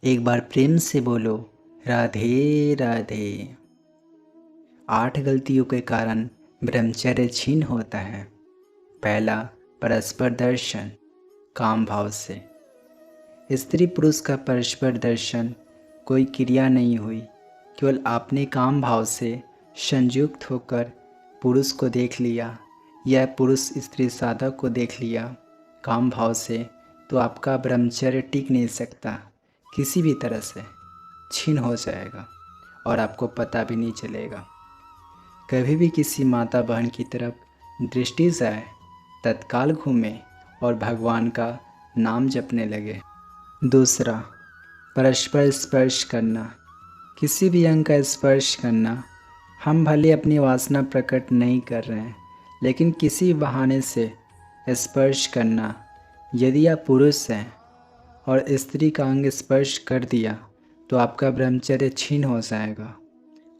एक बार प्रेम से बोलो राधे राधे। 8 गलतियों के कारण ब्रह्मचर्य छीन होता है। पहला, परस्पर दर्शन काम भाव से। स्त्री पुरुष का परस्पर दर्शन कोई क्रिया नहीं हुई, केवल आपने काम भाव से संयुक्त होकर पुरुष को देख लिया या पुरुष स्त्री साधक को देख लिया काम भाव से, तो आपका ब्रह्मचर्य टिक नहीं सकता, किसी भी तरह से छीन हो जाएगा और आपको पता भी नहीं चलेगा। कभी भी किसी माता बहन की तरफ दृष्टि जाए, तत्काल घूमें और भगवान का नाम जपने लगे। दूसरा, परस्पर स्पर्श करना, किसी भी अंग का स्पर्श करना। हम भले अपनी वासना प्रकट नहीं कर रहे हैं, लेकिन किसी बहाने से स्पर्श करना। यदि आप पुरुष हैं और स्त्री का अंग स्पर्श कर दिया तो आपका ब्रह्मचर्य छीन हो जाएगा,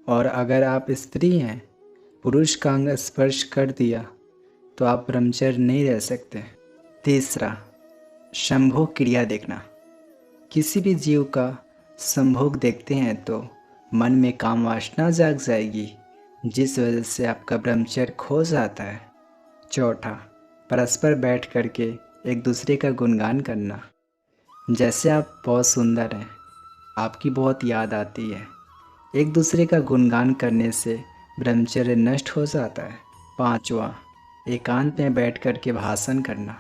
और अगर आप स्त्री हैं, पुरुष का अंग स्पर्श कर दिया तो आप ब्रह्मचर्य नहीं रह सकते। तीसरा, संभोग क्रिया देखना, किसी भी जीव का संभोग देखते हैं तो मन में काम वासना जाग जाएगी, जिस वजह से आपका ब्रह्मचर्य खो जाता है। चौथा, परस्पर बैठ करके एक दूसरे का गुणगान करना। जैसे आप बहुत सुंदर हैं, आपकी बहुत याद आती है, एक दूसरे का गुणगान करने से ब्रह्मचर्य नष्ट हो जाता है। पांचवा, एकांत में बैठ कर के भाषण करना।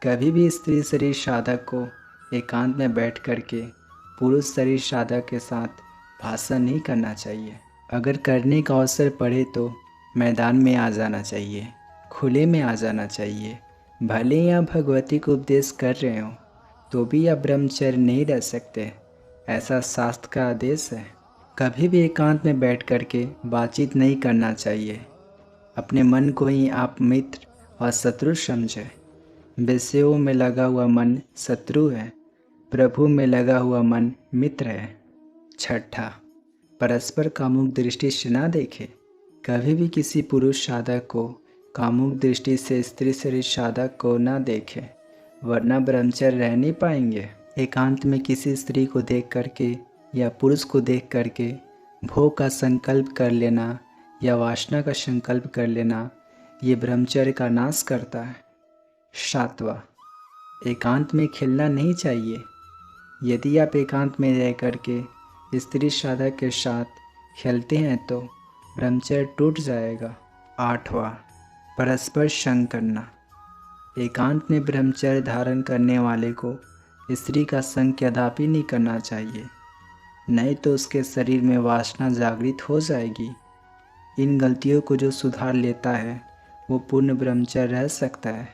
कभी भी स्त्री शरीर साधक को एकांत में बैठ कर के पुरुष शरीर साधक के साथ भाषण नहीं करना चाहिए। अगर करने का अवसर पड़े तो मैदान में आ जाना चाहिए, खुले में आ जाना चाहिए। भले ही आप भगवती को उपदेश कर रहे हो तो भी आप ब्रह्मचर्य नहीं रह सकते, ऐसा शास्त्र का आदेश है। कभी भी एकांत में बैठ कर के बातचीत नहीं करना चाहिए। अपने मन को ही आप मित्र और शत्रु समझें। विषयों में लगा हुआ मन शत्रु है, प्रभु में लगा हुआ मन मित्र है। छठा, परस्पर कामुक दृष्टि से ना देखे। कभी भी किसी पुरुष साधक को कामुक दृष्टि से स्त्री शरीर साधक को ना देखे, वरना ब्रह्मचर्य रह नहीं पाएंगे। एकांत में किसी स्त्री को देख करके या पुरुष को देख करके भोग का संकल्प कर लेना या वासना का संकल्प कर लेना, ये ब्रह्मचर्य का नाश करता है। सातवां, एकांत में खेलना नहीं चाहिए। यदि आप एकांत में रह करके स्त्री साधक के साथ खेलते हैं तो ब्रह्मचर्य टूट जाएगा। आठवां, परस्पर संग करना। एकांत में ब्रह्मचर्य धारण करने वाले को स्त्री का संग कदापि नहीं करना चाहिए, नहीं तो उसके शरीर में वासना जागृत हो जाएगी। इन गलतियों को जो सुधार लेता है वो पूर्ण ब्रह्मचर्य रह सकता है।